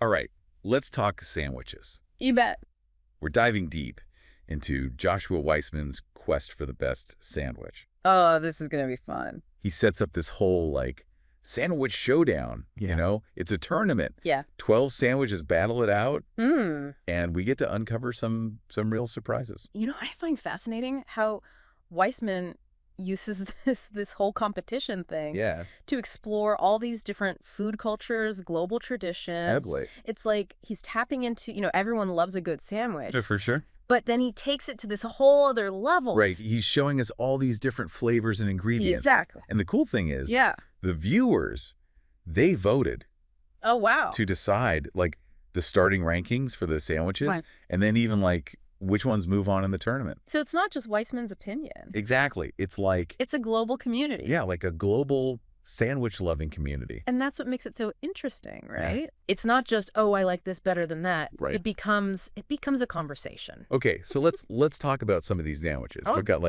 All right, let's talk sandwiches. You bet. We're diving deep into Joshua Weissman's quest for the best sandwich. Oh, this is going to be fun. He sets up this whole, sandwich showdown, you know? It's a tournament. Yeah. 12 sandwiches battle it out, Mm. and we get to uncover some real surprises. You know, I find fascinating how Weissman uses this whole competition thing to explore all these different food cultures, global traditions. Absolutely. It's like he's tapping into, everyone loves a good sandwich. For sure. But then he takes it to this whole other level. Right. He's showing us all these different flavors and ingredients. Exactly. And the cool thing is, Yeah. the viewers, they voted Oh, wow. to decide, the starting rankings for the sandwiches, Right. and then even, which ones move on in the tournament. So it's not just Weissman's opinion. Exactly. It's It's a global community. yeah, like a global sandwich-loving community. And that's what makes it so interesting, right? It's not just, oh, I like this better than that. Right. It becomes a conversation. Okay, so let's talk about some of these sandwiches. Oh. We've got,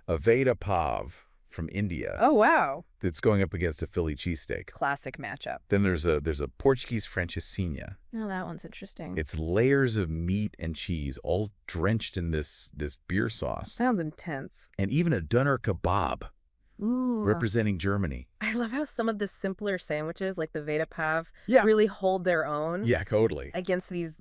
a Veda Pav from India Oh, wow. that's going up against a Philly cheesesteak. Classic matchup. Then there's a Portuguese francesinha. Oh, that one's interesting. It's layers of meat and cheese all drenched in this beer sauce. Sounds intense. And even a doner kebab Ooh. representing Germany. I love how some of the simpler sandwiches, like the Veda Pav, Yeah. really hold their own. Yeah, totally. Against these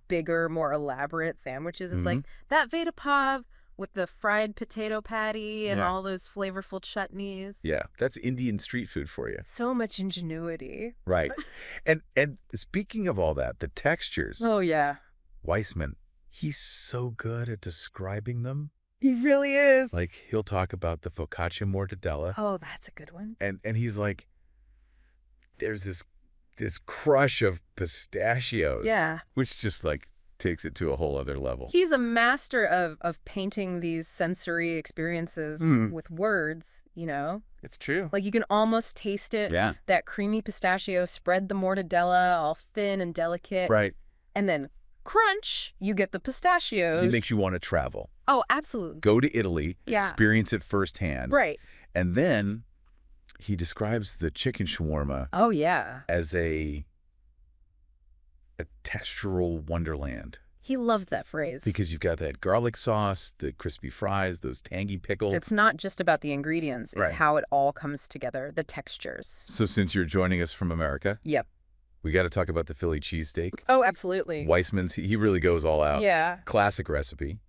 bigger, more elaborate sandwiches. It's Mhm. like that Veda Pav with the fried potato patty and Yeah. all those flavorful chutneys. Yeah, that's Indian street food for you. So much ingenuity. Right. and speaking of all that, the textures, Oh, yeah. Weissman, he's so good at describing them. He really is. He'll talk about the focaccia mortadella, Oh, that's a good one. and he's like, there's this crush of pistachios. Yeah. Which just, takes it to a whole other level. He's a master of painting these sensory experiences with words, It's true. Like you can almost taste it. Yeah. That creamy pistachio, spread the mortadella, all thin and delicate. Right. And then crunch, you get the pistachios. He makes you want to travel. Oh, absolutely. Go to Italy, Yeah. experience it firsthand. Right. And then he describes the chicken shawarma Oh, yeah. as a textural wonderland. He loves that phrase. Because you've got that garlic sauce, the crispy fries, those tangy pickles. It's not just about the ingredients. It's Right. how it all comes together, the textures. So since you're joining us from America, Yep. we got to talk about the Philly cheesesteak. Oh, absolutely. Weissman's, he really goes all out. Yeah. Classic recipe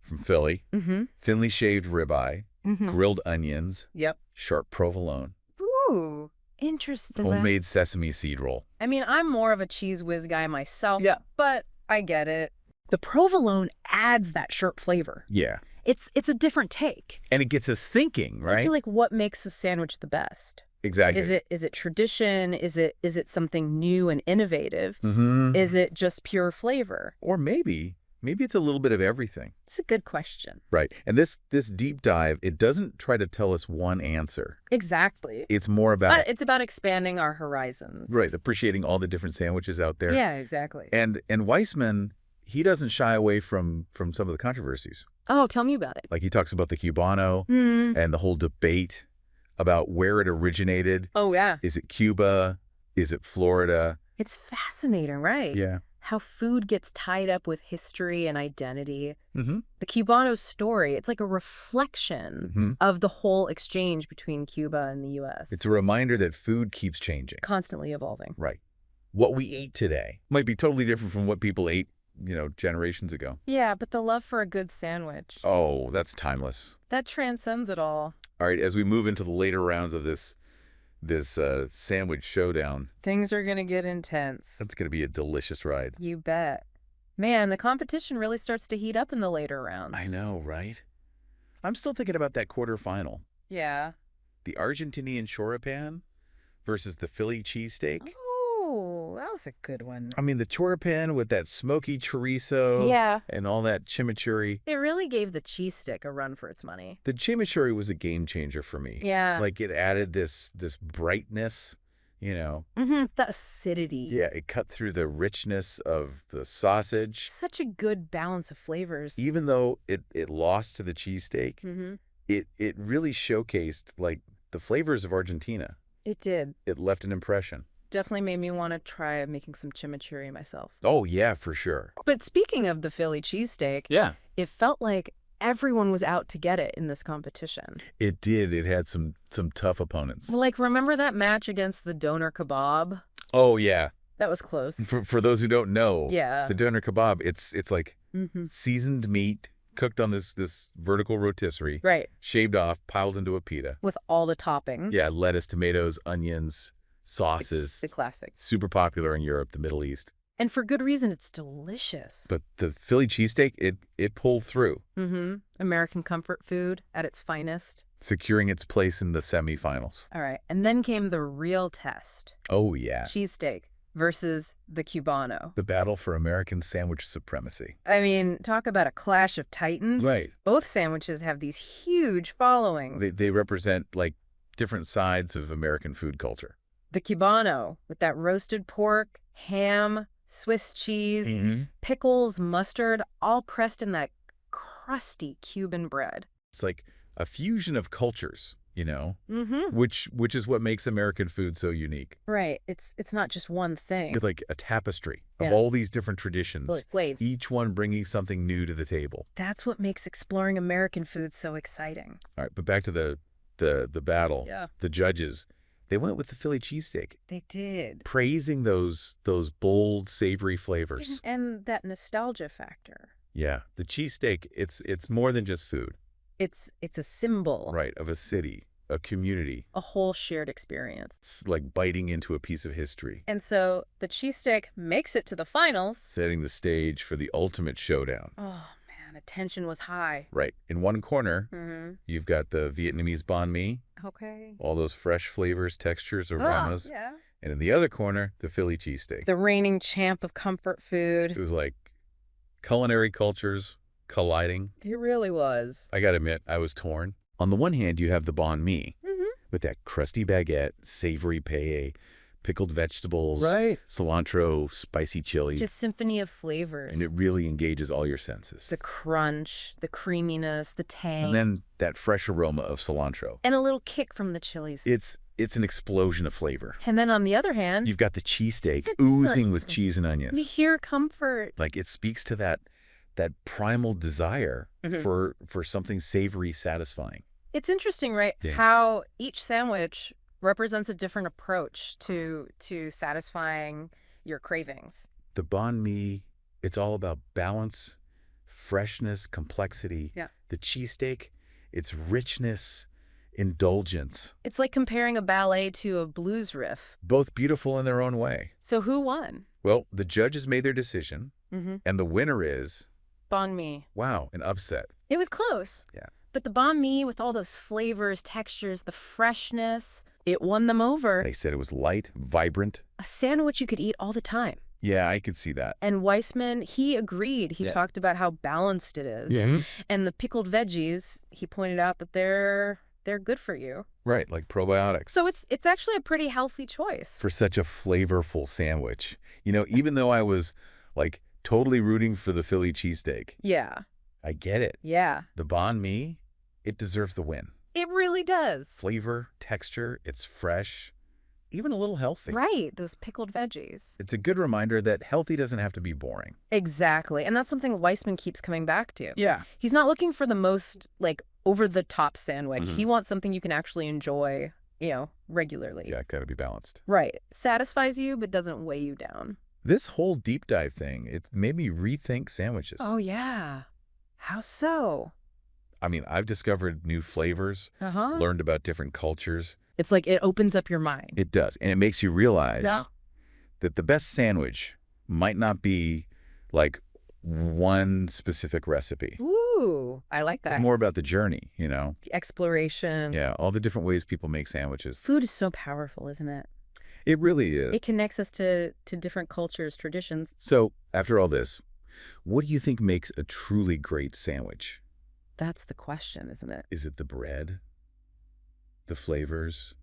from Philly. Mm-hmm. Thinly shaved ribeye, Mm-hmm. grilled onions, Yep. sharp provolone, Ooh, interesting. homemade sesame seed roll. I mean, I'm more of a cheese whiz guy myself. Yeah. But I get it. The provolone adds that sharp flavor. Yeah. It's a different take. And it gets us thinking, I right? feel like what makes a sandwich the best? Exactly. Is it tradition? Is it something new and innovative? Mm-hmm. Is it just pure flavor? Or maybe it's a little bit of everything. It's a good question. Right. And this deep dive, it doesn't try to tell us one answer. Exactly. It's more about But it's about expanding our horizons. right, appreciating all the different sandwiches out there. Yeah, exactly. And Weissman, he doesn't shy away from some of the controversies. Oh, tell me about it. Like he talks about the Cubano Hmm. and the whole debate about where it originated. Oh, yeah. Is it Cuba? Is it Florida? It's fascinating, right? Yeah. How food gets tied up with history and identity. Mm-hmm. The Cubano story, it's like a reflection Mm-hmm. of the whole exchange between Cuba and the U.S. It's a reminder that food keeps changing. Constantly evolving. Right. What we eat today might be totally different from what people ate, generations ago. Yeah, but the love for a good sandwich, Oh, that's timeless. that transcends it all. All right, as we move into the later rounds of this sandwich showdown, Things are going to get intense. that's going to be a delicious ride. You bet. Man, the competition really starts to heat up in the later rounds. I know, right? I'm still thinking about that quarterfinal. Yeah. The Argentinian choripan versus the Philly cheesesteak. Oh, that was a good one. I mean, the choripan with that smoky chorizo Yeah. and all that chimichurri. It really gave the cheese stick a run for its money. The chimichurri was a game changer for me. Yeah. It added this brightness, Mm-hmm. The acidity. Yeah, it cut through the richness of the sausage. Such a good balance of flavors. Even though it lost to the cheesesteak, Mm-hmm. it really showcased, the flavors of Argentina. It did. It left an impression. definitely made me want to try making some chimichurri myself. Oh, yeah, for sure. But speaking of the Philly cheesesteak, Yeah. it felt like everyone was out to get it in this competition. It did. It had some tough opponents. Well, like, remember that match against the doner kebab? Oh, yeah. That was close. For those who don't know, yeah, the doner kebab, it's like seasoned meat cooked on this vertical rotisserie. Right. Shaved off, piled into a pita. With all the toppings. Yeah, lettuce, tomatoes, onions, sauces. It's the classic. Super popular in Europe, the Middle East. And for good reason, it's delicious. But the Philly cheesesteak, it pulled through. American comfort food at its finest. Securing its place in the semifinals. All right. And then came the real test. Oh, yeah. Cheesesteak versus the Cubano. The battle for American sandwich supremacy. I mean, talk about a clash of titans. Right. Both sandwiches have these huge followings. They represent, like, different sides of American food culture. The Cubano, with that roasted pork, ham, Swiss cheese, pickles, mustard, all pressed in that crusty Cuban bread. It's like a fusion of cultures, you know, which is what makes American food so unique. Right. It's not just one thing. It's like a tapestry of all these different traditions, Wait. each one bringing something new to the table. That's what makes exploring American food so exciting. All right, but back to the battle. Yeah. The judges, they went with the Philly cheesesteak. They did. Praising those bold, savory flavors. And that nostalgia factor. Yeah, the cheesesteak, it's more than just food. It's a symbol. Right, of a city, a community. A whole shared experience. It's like biting into a piece of history. And so the cheesesteak makes it to the finals. Setting the stage for the ultimate showdown. Oh, man, the tension was high. Right. In one corner, you've got the Vietnamese banh mi. Okay. All those fresh flavors, textures, aromas. Yeah. And in the other corner, the Philly cheesesteak. The reigning champ of comfort food. It was like culinary cultures colliding. It really was. I gotta admit, I was torn. On the one hand, you have the banh mi with that crusty baguette, savory paella, pickled vegetables, cilantro, spicy chilies. Just symphony of flavors. And it really engages all your senses. The crunch, the creaminess, the tang. And then that fresh aroma of cilantro. And a little kick from the chilies. It's an explosion of flavor. And then on the other hand, you've got the cheesesteak oozing with cheese and onions. We hear comfort. Like it speaks to that primal desire for something savory, satisfying. It's interesting, right? Yeah. How each sandwich represents a different approach to satisfying your cravings. The banh mi, it's all about balance, freshness, complexity. Yeah. The cheesesteak, it's richness, indulgence. It's like comparing a ballet to a blues riff. Both beautiful in their own way. So who won? Well, the judges made their decision, and the winner is... banh mi. Wow, an upset. It was close. Yeah. But the banh mi, with all those flavors, textures, the freshness, it won them over. They said it was light, vibrant. A sandwich you could eat all the time. Yeah, I could see that. And Weissman, he agreed. He talked about how balanced it is. Yeah. And the pickled veggies, he pointed out that they're good for you. Right, like probiotics. So it's actually a pretty healthy choice. For such a flavorful sandwich. You know, even though I was, like, totally rooting for the Philly cheesesteak. Yeah. I get it. Yeah. The banh mi, it deserves the win. It really does. Flavor, texture, it's fresh, even a little healthy. Right, those pickled veggies. It's a good reminder that healthy doesn't have to be boring. Exactly. And that's something Weissman keeps coming back to. Yeah. He's not looking for the most, like, over-the-top sandwich. He wants something you can actually enjoy, regularly. Yeah, gotta be balanced. Right. Satisfies you, but doesn't weigh you down. This whole deep dive thing, it made me rethink sandwiches. Oh, yeah. How so? I mean, I've discovered new flavors, learned about different cultures. It's like it opens up your mind. It does. And it makes you realize that the best sandwich might not be like one specific recipe. Ooh, I like that. It's more about the journey, The exploration. Yeah, all the different ways people make sandwiches. Food is so powerful, isn't it? It really is. It connects us to different cultures, traditions. So, after all this, what do you think makes a truly great sandwich? That's the question, isn't it? Is it the bread? The flavors?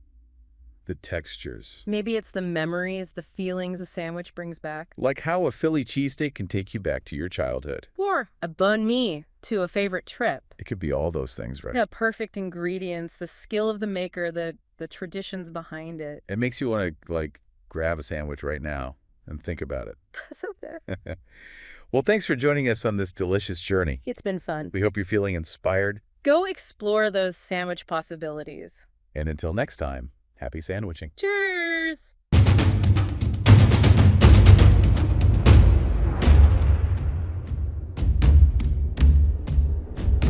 The textures? Maybe it's the memories, the feelings a sandwich brings back. Like how a Philly cheesesteak can take you back to your childhood. Or a banh mi to a favorite trip. It could be all those things, right? Yeah, perfect ingredients, the skill of the maker, the traditions behind it. It makes you want to, like, grab a sandwich right now and think about it. So fair. Well, thanks for joining us on this delicious journey. It's been fun. We hope you're feeling inspired. Go explore those sandwich possibilities. And until next time, happy sandwiching. Cheers!